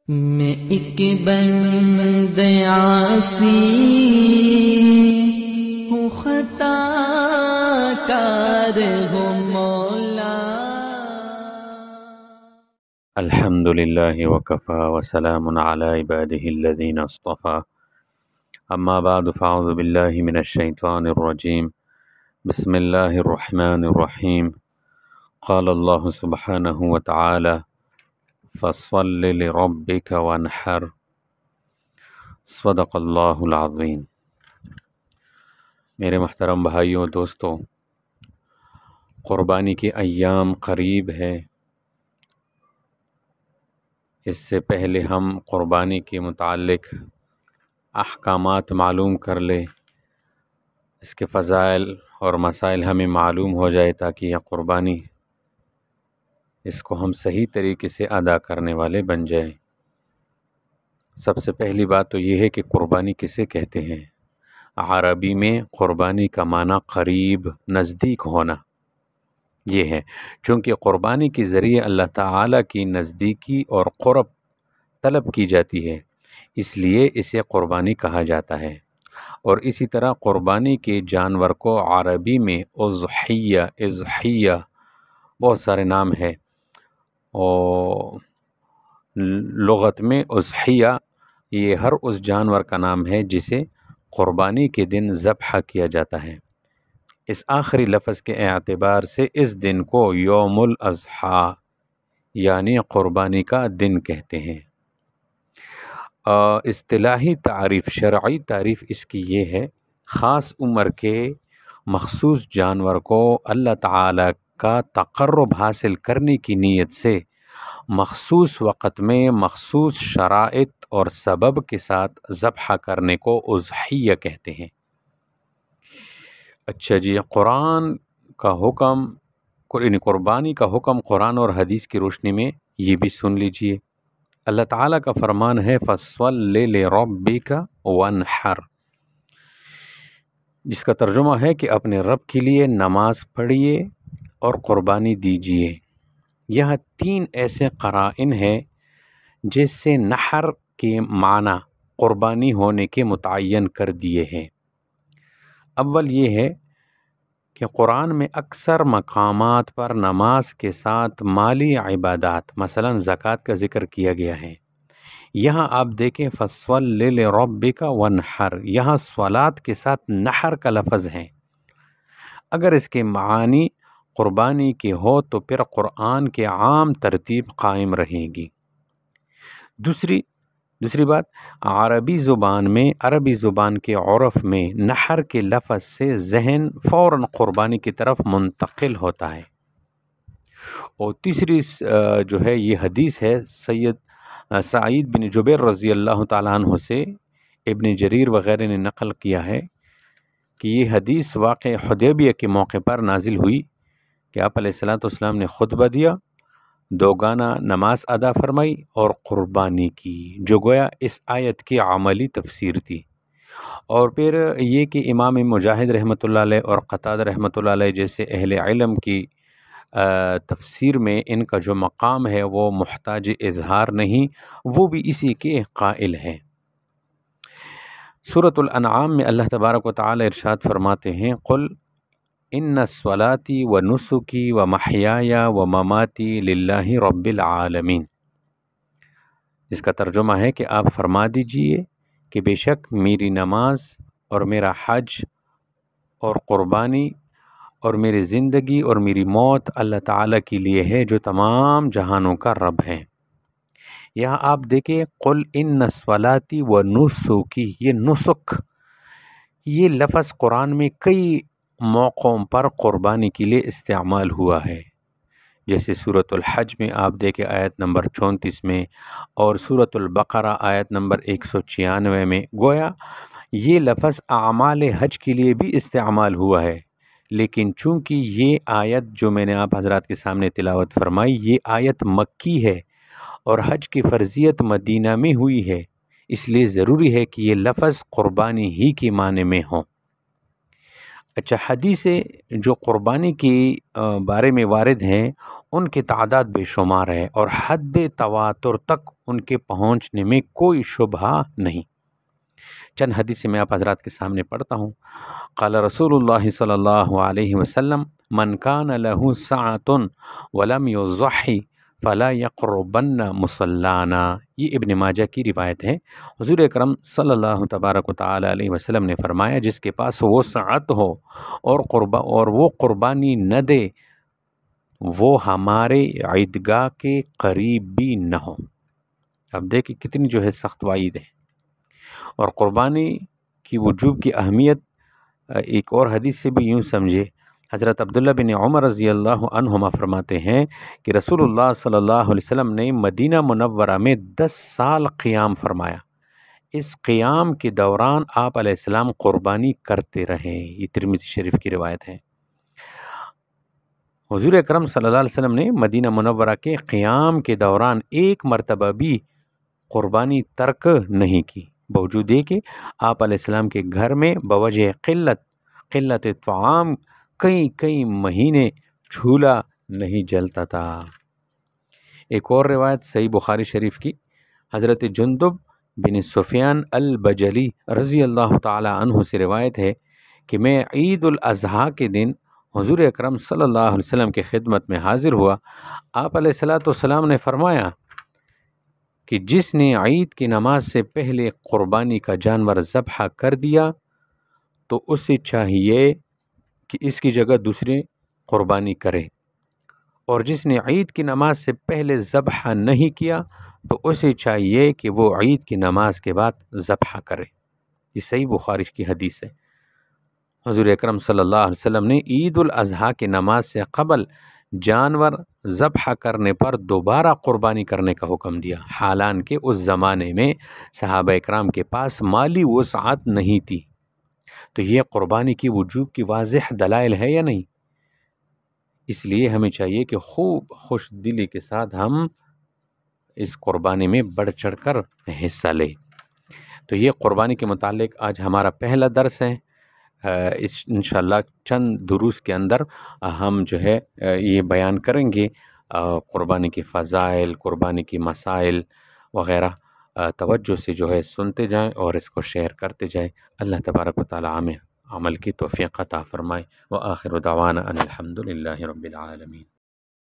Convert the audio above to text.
میں ایک بند عاصی ہوں، خطا کار ہوں مولا۔ الحمد للہ وکفی وسلام علی عباده الذین اصطفی، اما بعد فاعوذ باللہ من الشیطان الرجیم، بسم اللہ الرحمن الرحیم۔ قال اللہ سبحانہ وتعالی فصل لربک وانحر، صدق اللہ العظیم۔ میرے محترم بھائیوں، دوستوں، قربانی کے ایام قریب ہے۔ اس سے پہلے ہم قربانی کے متعلق احکامات معلوم کر لیں، اس کے فضائل اور مسائل ہمیں معلوم ہو جائے تاکہ یہ قربانی اس کو ہم صحیح طریقے سے ادا کرنے والے بن جائیں۔ سب سے پہلی بات تو یہ ہے کہ قربانی کسے کہتے ہیں۔ عربی میں قربانی کا معنی قریب، نزدیک ہونا یہ ہے، چونکہ قربانی کے ذریعے اللہ تعالیٰ کی نزدیکی اور قرب طلب کی جاتی ہے، اس لیے اسے قربانی کہا جاتا ہے۔ اور اسی طرح قربانی کے جانور کو عربی میں اضحیہ بہت سارے نام ہے، اور لغت میں اضحیہ یہ ہر اس جانور کا نام ہے جسے قربانی کے دن ذبح کیا جاتا ہے۔ اس آخری لفظ کے اعتبار سے اس دن کو یوم الاضحیٰ یعنی قربانی کا دن کہتے ہیں۔ اصطلاحی تعریف، شرعی تعریف اس کی یہ ہے، خاص عمر کے مخصوص جانور کو اللہ تعالیٰ کا تقرب حاصل کرنے کی نیت سے مخصوص وقت میں مخصوص شرائط اور سبب کے ساتھ ذبح کرنے کو اضحیہ کہتے ہیں۔ اچھا جی، قرآن کا حکم، قربانی کا حکم قرآن اور حدیث کی روشنی میں یہ بھی سن لیجئے۔ اللہ تعالیٰ کا فرمان ہے فَصَلِّ لِرَبِّكَ وَانْحَرْ، جس کا ترجمہ ہے کہ اپنے رب کے لیے نماز پڑھیے اور قربانی دیجئے۔ یہاں تین ایسے قرائن ہیں جس سے نحر کے معنی قربانی ہونے کے متعین کر دیے ہیں۔ اول یہ ہے کہ قرآن میں اکثر مقامات پر نماز کے ساتھ مالی عبادات مثلا زکوٰۃ کا ذکر کیا گیا ہے۔ یہاں آپ دیکھیں فَصَلِّ لِرَبِّكَ وَانْحَرْ، یہاں صلات کے ساتھ نحر کا لفظ ہے۔ اگر اس کے معانی قربانی کے ہو تو پھر قرآن کے عام ترتیب قائم رہے گی۔ دوسری بات، عربی زبان کے عرف میں نحر کے لفظ سے ذہن فوراً قربانی کی طرف منتقل ہوتا ہے۔ اور تیسری جو ہے یہ حدیث ہے، سعید بن جبیر رضی اللہ تعالیٰ عنہ سے ابن جریر وغیرہ نے نقل کیا ہے کہ یہ حدیث واقع حدیبیہ کے موقع پر نازل ہوئی کہ آپ علیہ السلام نے خطبہ دیا، دوگانہ نماز ادا فرمائی اور قربانی کی، جو گویا اس آیت کی عملی تفسیر تھی۔ اور پھر یہ کہ امام مجاہد رحمۃ اللہ علیہ اور قتادہ رحمۃ اللہ علیہ جیسے اہل علم کی تفسیر میں ان کا جو مقام ہے وہ محتاج اظہار نہیں، وہ بھی اسی کے قائل ہیں۔ سورۃ الانعام میں اللہ تبارک و تعالی ارشاد فرماتے ہیں قل ان صلاتي ونسكي ومحياي ومماتي للہ رب العالمین، اس کا ترجمہ ہے کہ آپ فرما دیجئے کہ بے شک میری نماز اور میرا حج اور قربانی اور میری زندگی اور میری موت اللہ تعالیٰ کے لیے ہے جو تمام جہانوں کا رب ہے۔ یہاں آپ دیکھیں قل ان صلاتي ونسكي، یہ نسک، یہ لفظ قرآن میں کئی موقعوں پر قربانی کے لیے استعمال ہوا ہے، جیسے سورۃ الحج میں آپ دیکھیں آیت نمبر 34 میں، اور سورۃ البقرہ آیت نمبر 196 میں، گویا یہ لفظ اعمال حج کے لیے بھی استعمال ہوا ہے۔ لیکن چونکہ یہ آیت جو میں نے آپ حضرات کے سامنے تلاوت فرمائی، یہ آیت مکی ہے اور حج کی فرضیت مدینہ میں ہوئی ہے، اس لیے ضروری ہے کہ یہ لفظ قربانی ہی کے معنی میں ہوں۔ اچھا، حدیثیں جو قربانی کے بارے میں وارد ہیں ان کی تعداد بے شمار ہے اور حد تواتر تک ان کے پہنچنے میں کوئی شبہ نہیں۔ چند حدیث میں آپ حضرات کے سامنے پڑھتا ہوں۔ قال رسول اللہ صلی اللہ علیہ وسلم من کان لہ سعۃ ولم یضحی فلا یقربن مصلانا، یہ ابن ماجہ کی روایت ہے۔ حضور اکرم صلی اللہ تبارک و تعالی علیہ وسلم نے فرمایا جس کے پاس وسعت ہو اور وہ قربانی نہ دے وہ ہمارے عیدگاہ کے قریب بھی نہ ہو۔ اب دیکھیں کتنی جو ہے سخت وعید ہے۔ اور قربانی کی وجوب کی اہمیت ایک اور حدیث سے بھی یوں سمجھے، حضرت عبداللہ بن عمر رضی اللہ عنہما فرماتے ہیں کہ رسول اللہ صلی اللہ علیہ وسلم نے مدینہ منورہ میں 10 سال قیام فرمایا۔ اس قیام کے دوران آپ علیہ السلام قربانی کرتے رہے۔ یہ ترمذی شریف کی روایت ہے۔ حضور اکرم صلی اللہ علیہ وسلم نے مدینہ منورہ کے قیام کے دوران ایک مرتبہ بھی قربانی ترک نہیں کی، باوجود یہ کہ آپ علیہ السلام کے گھر میں بوجہ قلت طعام کئی مہینے چولہا نہیں جلتا تھا۔ ایک اور روایت صحیح بخاری شریف کی، حضرت جندب بن سفیان البجلی رضی اللہ تعالی عنہ سے روایت ہے کہ میں عید الاضحیٰ کے دن حضور اکرم صلی اللہ علیہ وسلم کے خدمت میں حاضر ہوا۔ آپ علیہ السلام نے فرمایا کہ جس نے عید کی نماز سے پہلے قربانی کا جانور ذبح کر دیا تو اسے چاہیے کہ اس کی جگہ دوسری قربانی کرے، اور جس نے عید کی نماز سے پہلے ذبح نہیں کیا تو اسے چاہیے کہ وہ عید کی نماز کے بعد ذبح کرے۔ یہ صحیح بخاری کی حدیث ہے۔ حضور اکرم صلی اللہ علیہ وسلم نے عید الاضحیٰ کی نماز سے قبل جانور ذبح کرنے پر دوبارہ قربانی کرنے کا حکم دیا، حالانکہ اس زمانے میں صحابہ اکرام کے پاس مالی وسعت نہیں تھی۔ تو یہ قربانی کی وجوب کی واضح دلائل ہے یا نہیں؟ اس لیے ہمیں چاہیے کہ خوب خوش دلی کے ساتھ ہم اس قربانی میں بڑھ چڑھ کر حصہ لیں۔ تو یہ قربانی کے متعلق آج ہمارا پہلا درس ہے۔ انشاءاللہ چند دروس کے اندر ہم جو ہے یہ بیان کریں گے قربانی کے فضائل، قربانی کی مسائل وغیرہ۔ توجہ سے جو ہے سنتے جائیں اور اس کو شیئر کرتے جائیں۔ اللہ تبارک و تعالی ہمیں عمل کی توفیق عطا فرمائے۔ وآخر دعوانا ان الحمد للہ رب العالمین۔